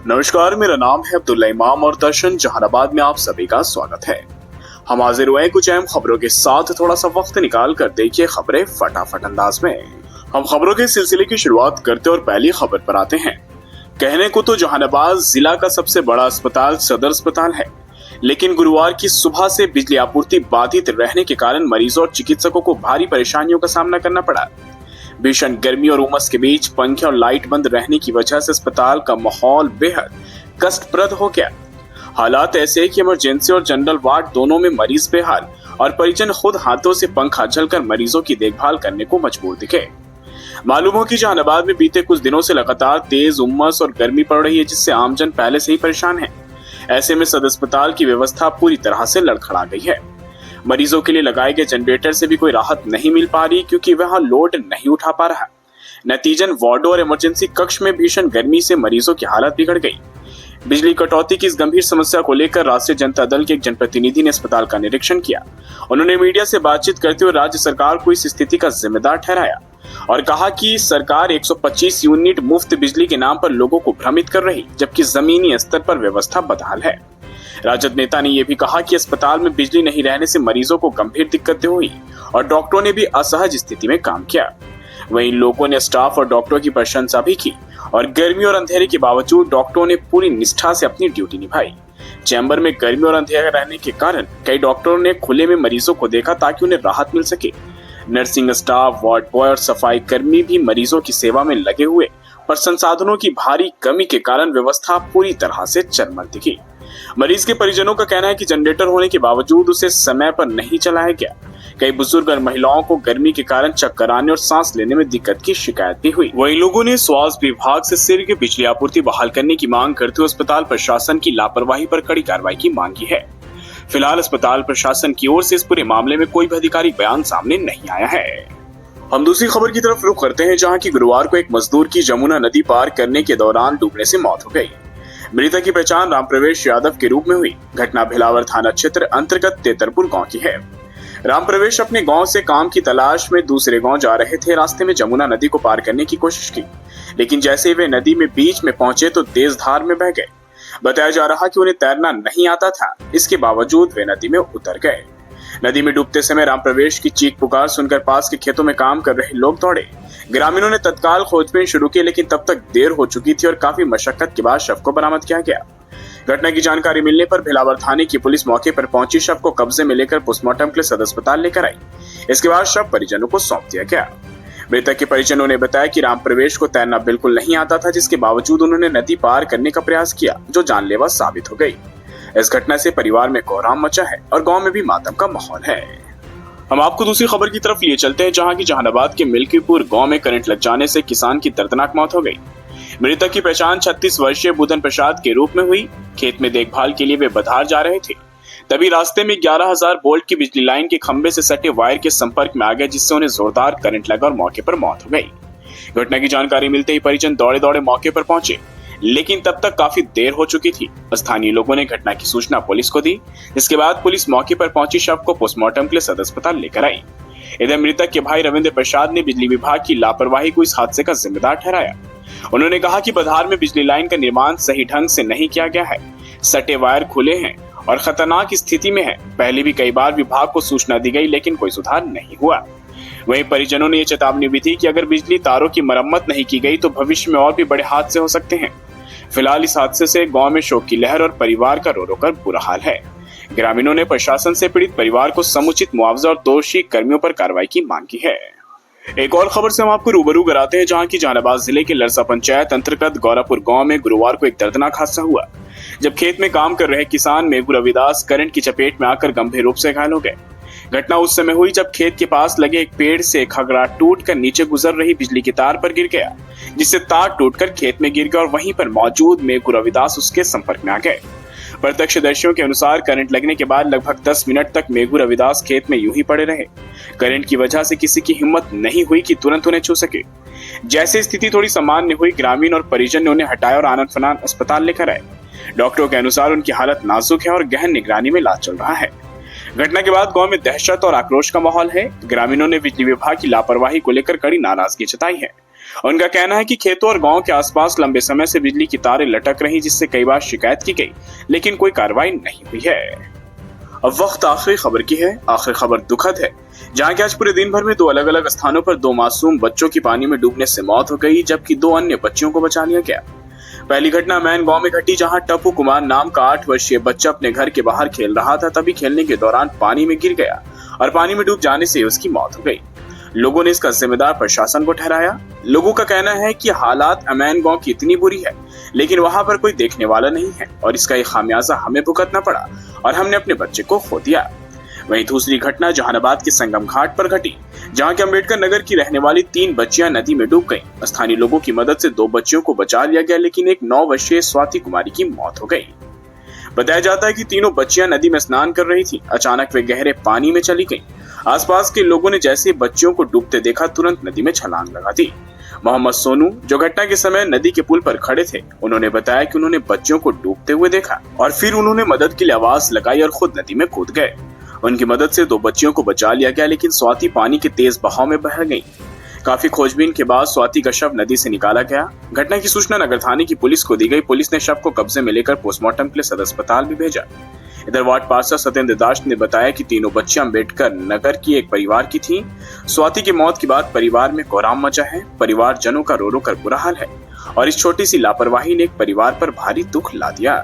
नमस्कार, मेरा नाम है अब्दुल्ला इमाम और दर्शन जहानाबाद में आप सभी का स्वागत है। हम हाजिर हुए कुछ अहम खबरों के साथ। थोड़ा सा वक्त निकाल कर देखिए खबरें फटाफट अंदाज में। हम खबरों के सिलसिले की शुरुआत करते और पहली खबर पर आते हैं। कहने को तो जहानाबाद जिला का सबसे बड़ा अस्पताल सदर अस्पताल है, लेकिन गुरुवार की सुबह से बिजली आपूर्ति बाधित रहने के कारण मरीजों और चिकित्सकों को भारी परेशानियों का सामना करना पड़ा। भीषण गर्मी और उमस के बीच पंखे और लाइट बंद रहने की वजह से अस्पताल का माहौल बेहद कष्टप्रद हो गया। हालात ऐसे कि इमरजेंसी और जनरल वार्ड दोनों में मरीज बेहाल और परिजन खुद हाथों से पंखा झलकर मरीजों की देखभाल करने को मजबूर दिखे। मालूम हो कि जहानाबाद में बीते कुछ दिनों से लगातार तेज उमस और गर्मी पड़ रही है, जिससे आमजन पहले से ही परेशान है। ऐसे में सदर अस्पताल की व्यवस्था पूरी तरह से लड़खड़ा गई है। मरीजों के लिए लगाए गए जनरेटर से भी कोई राहत नहीं मिल पा रही, क्योंकि वह लोड नहीं उठा पा रहा। नतीजन वार्डों और इमरजेंसी कक्ष में भीषण गर्मी से मरीजों की हालत बिगड़ गई। बिजली कटौती की इस गंभीर समस्या को लेकर राष्ट्रीय जनता दल के एक जनप्रतिनिधि ने अस्पताल का निरीक्षण किया। उन्होंने मीडिया से बातचीत करते हुए राज्य सरकार को इस स्थिति का जिम्मेदार ठहराया और कहा कि सरकार 125 यूनिट मुफ्त बिजली के नाम पर लोगों को भ्रमित कर रही, जबकि जमीनी स्तर पर व्यवस्था बदहाल है। राजद नेता ने यह भी कहा कि अस्पताल में बिजली नहीं रहने से मरीजों को गंभीर दिक्कतें हुई और डॉक्टरों ने भी असहज स्थिति में काम किया। वहीं लोगों ने स्टाफ और डॉक्टरों की प्रशंसा भी की और गर्मी और अंधेरे के बावजूद डॉक्टरों ने पूरी निष्ठा से अपनी ड्यूटी निभाई। चैम्बर में गर्मी और अंधेरा रहने के कारण कई डॉक्टरों ने खुले में मरीजों को देखा ताकि उन्हें राहत मिल सके। नर्सिंग स्टाफ, वार्ड बॉय और सफाई कर्मी भी मरीजों की सेवा में लगे हुए, पर संसाधनों की भारी कमी के कारण व्यवस्था पूरी तरह से चरमर दिखी। मरीज के परिजनों का कहना है कि जनरेटर होने के बावजूद उसे समय पर नहीं चलाया गया। कई बुजुर्ग और महिलाओं को गर्मी के कारण चक्कर आने और सांस लेने में दिक्कत की शिकायत भी हुई। वहीं लोगों ने स्वास्थ्य विभाग से शीघ्र बिजली आपूर्ति बहाल करने की मांग करते हुए अस्पताल प्रशासन की लापरवाही पर कड़ी कार्रवाई की मांग की है। फिलहाल अस्पताल प्रशासन की ओर से इस पूरे मामले में कोई भी आधिकारिक बयान सामने नहीं आया है। हम दूसरी खबर की तरफ रुख करते हैं, जहां की गुरुवार को एक मजदूर की जमुना नदी पार करने के दौरान डूबने से मौत हो गई। मृतक की पहचान रामप्रवेश यादव के रूप में हुई। घटना भिलावर थाना क्षेत्र अंतर्गत तेतरपुर गांव की है। रामप्रवेश अपने गांव से काम की तलाश में दूसरे गांव जा रहे थे। रास्ते में जमुना नदी को पार करने की कोशिश की, लेकिन जैसे वे नदी में बीच में पहुंचे तो तेज धार में बह गए। बताया जा रहा कि उन्हें तैरना नहीं आता था, इसके बावजूद वे नदी में उतर गए। नदी में डूबते समय रामप्रवेश की चीख पुकार सुनकर पास के खेतों में काम कर रहे लोग दौड़े। ग्रामीणों ने तत्काल खोजबीन शुरू की, लेकिन तब तक देर हो चुकी थी और काफी मशक्कत के बाद शव को बरामद किया गया। घटना की जानकारी मिलने पर भिलावर थाने की पुलिस मौके पर पहुंची, शव को कब्जे में लेकर पोस्टमार्टम के लिए सदर अस्पताल लेकर आई। इसके बाद शव परिजनों को सौंप दिया गया। मृतक के परिजनों ने बताया कि रामप्रवेश को तैरना बिल्कुल नहीं आता था, जिसके बावजूद उन्होंने नदी पार करने का प्रयास किया, जो जानलेवा साबित हो गई। इस घटना से परिवार में कोहराम मचा है और गांव में भी मातम का माहौल है। हम आपको दूसरी खबर की तरफ लिए चलते हैं, जहां की जहानाबाद के मिल्कीपुर गांव में करंट लग जाने से किसान की दर्दनाक मौत हो गई। मृतक की पहचान 36 वर्षीय बुधन प्रसाद के रूप में हुई। खेत में देखभाल के लिए वे बधार जा रहे थे, तभी रास्ते में 11,000 वोल्ट की बिजली लाइन के खंभे से सटे वायर के संपर्क में आ गए, जिससे उन्हें जोरदार करंट लगा और मौके पर मौत हो गई। घटना की जानकारी मिलते ही परिजन दौड़े दौड़े मौके पर पहुंचे, लेकिन तब तक काफी देर हो चुकी थी। स्थानीय लोगों ने घटना की सूचना पुलिस को दी। इसके बाद पुलिस मौके पर पहुंची, शव को पोस्टमार्टम के लिए सदर अस्पताल लेकर आई। इधर मृतक के भाई रविंद्र प्रसाद ने बिजली विभाग की लापरवाही को इस हादसे का जिम्मेदार ठहराया। उन्होंने कहा कि बधार में बिजली लाइन का निर्माण सही ढंग से नहीं किया गया है। सटे वायर खुले हैं और खतरनाक स्थिति में है। पहले भी कई बार विभाग को सूचना दी गई, लेकिन कोई सुधार नहीं हुआ। वहीं परिजनों ने यह चेतावनी भी दी कि अगर बिजली तारों की मरम्मत नहीं की गई तो भविष्य में और भी बड़े हादसे हो सकते हैं। फिलहाल इस हादसे से गांव में शोक की लहर और परिवार का रो रो कर बुरा हाल है। ग्रामीणों ने प्रशासन से पीड़ित परिवार को समुचित मुआवजा और दोषी कर्मियों पर कार्रवाई की मांग की है। एक और खबर से हम आपको रूबरू कराते हैं, जहां की जहानाबाद जिले के लरसा पंचायत अंतर्गत गौरापुर गांव में गुरुवार को एक दर्दनाक हादसा हुआ, जब खेत में काम कर रहे किसान मेघू रविदास करंट की चपेट में आकर गंभीर रूप से घायल हो गए। घटना उस समय हुई जब खेत के पास लगे एक पेड़ से खगड़ा टूटकर नीचे गुजर रही बिजली की तार पर गिर गया, जिससे तार टूटकर खेत में गिर गया और वहीं पर मौजूद मेघू रविदास उसके संपर्क में आ गए। प्रत्यक्षदर्शियों के अनुसार करंट लगने के बाद लगभग 10 मिनट तक मेघू रविदास खेत में यूं ही पड़े रहे। करंट की वजह से किसी की हिम्मत नहीं हुई कि तुरंत उन्हें छू सके। जैसे स्थिति थोड़ी सामान्य हुई, ग्रामीण और परिजन ने उन्हें हटाया और आनन फानन अस्पताल लेकर आए। डॉक्टरों के अनुसार उनकी हालत नाजुक है और गहन निगरानी में इलाज चल रहा है। घटना के बाद गांव में दहशत और आक्रोश का माहौल है। ग्रामीणों ने बिजली विभाग की लापरवाही को लेकर कड़ी नाराजगी जताई है। उनका कहना है कि खेतों और गांव के आसपास लंबे समय से बिजली की तारें लटक रही, जिससे कई बार शिकायत की गई लेकिन कोई कार्रवाई नहीं हुई है। अब वक्त आखिरी खबर की है। आखिरी खबर दुखद है, जहां कि आज पूरे दिन भर में 2 अलग अलग स्थानों पर 2 मासूम बच्चों की पानी में डूबने से मौत हो गई, जबकि 2 अन्य बच्चियों को बचा लिया गया। पहली घटना मैन गांव में घटी, जहां टप्पू कुमार नाम का 8 वर्षीय बच्चा अपने घर के बाहर खेल रहा था। तभी खेलने के दौरान पानी में गिर गया और पानी में डूब जाने से उसकी मौत हो गई। लोगों ने इसका जिम्मेदार प्रशासन को ठहराया। लोगों का कहना है कि हालात अमैन गांव की इतनी बुरी है, लेकिन वहां पर कोई देखने वाला नहीं है और इसका एक खामियाजा हमें भुगतना पड़ा और हमने अपने बच्चे को खो दिया। वहीं दूसरी घटना जहानाबाद के संगम घाट पर घटी, जहां के अम्बेडकर नगर की रहने वाली 3 बच्चियां नदी में डूब गईं। स्थानीय लोगों की मदद से 2 बच्चियों को बचा लिया गया, लेकिन एक 9 वर्षीय स्वाति कुमारी की मौत हो गई। बताया जाता है कि तीनों बच्चियां नदी में स्नान कर रही थीं। अचानक वे गहरे पानी में चली गईं। आसपास के लोगों ने जैसे बच्चियों को डूबते देखा, तुरंत नदी में छलांग लगा दी। मोहम्मद सोनू, जो घटना के समय नदी के पुल पर खड़े थे, उन्होंने बताया कि उन्होंने बच्चियों को डूबते हुए देखा और फिर उन्होंने मदद के लिए आवाज लगाई और खुद नदी में कूद गए। उनकी मदद से 2 बच्चियों को बचा लिया गया, लेकिन स्वाति पानी के तेज बहाव में बह गई। काफी खोजबीन के बाद स्वाति का शव नदी से निकाला गया। घटना की सूचना नगर थाने की पुलिस को दी गई। पुलिस ने शव को कब्जे में लेकर पोस्टमार्टम के लिए सदर अस्पताल भी भेजा। इधर वार्ड पार्षद सत्येंद्र दास ने बताया कि तीनों बच्चियां अम्बेडकर नगर की एक परिवार की थीं। स्वाति की मौत के बाद परिवार में कोहराम मचा है। परिवार जनों का रो रो कर बुरा हाल है और इस छोटी सी लापरवाही ने एक परिवार पर भारी दुख ला दिया।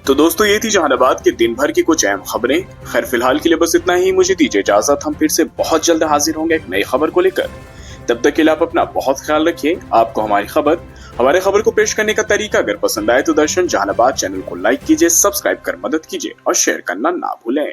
तो दोस्तों, ये थी जहानाबाद के दिन भर की कुछ अहम खबरें। खैर, फिलहाल के लिए बस इतना ही। मुझे दीजिए इजाजत। हम फिर से बहुत जल्द हाजिर होंगे एक नई खबर को लेकर। तब तक के लिए आप अपना बहुत ख्याल रखिए। आपको हमारे खबर को पेश करने का तरीका अगर पसंद आए तो दर्शन जहानाबाद चैनल को लाइक कीजिए, सब्सक्राइब कर मदद कीजिए और शेयर करना ना भूलें।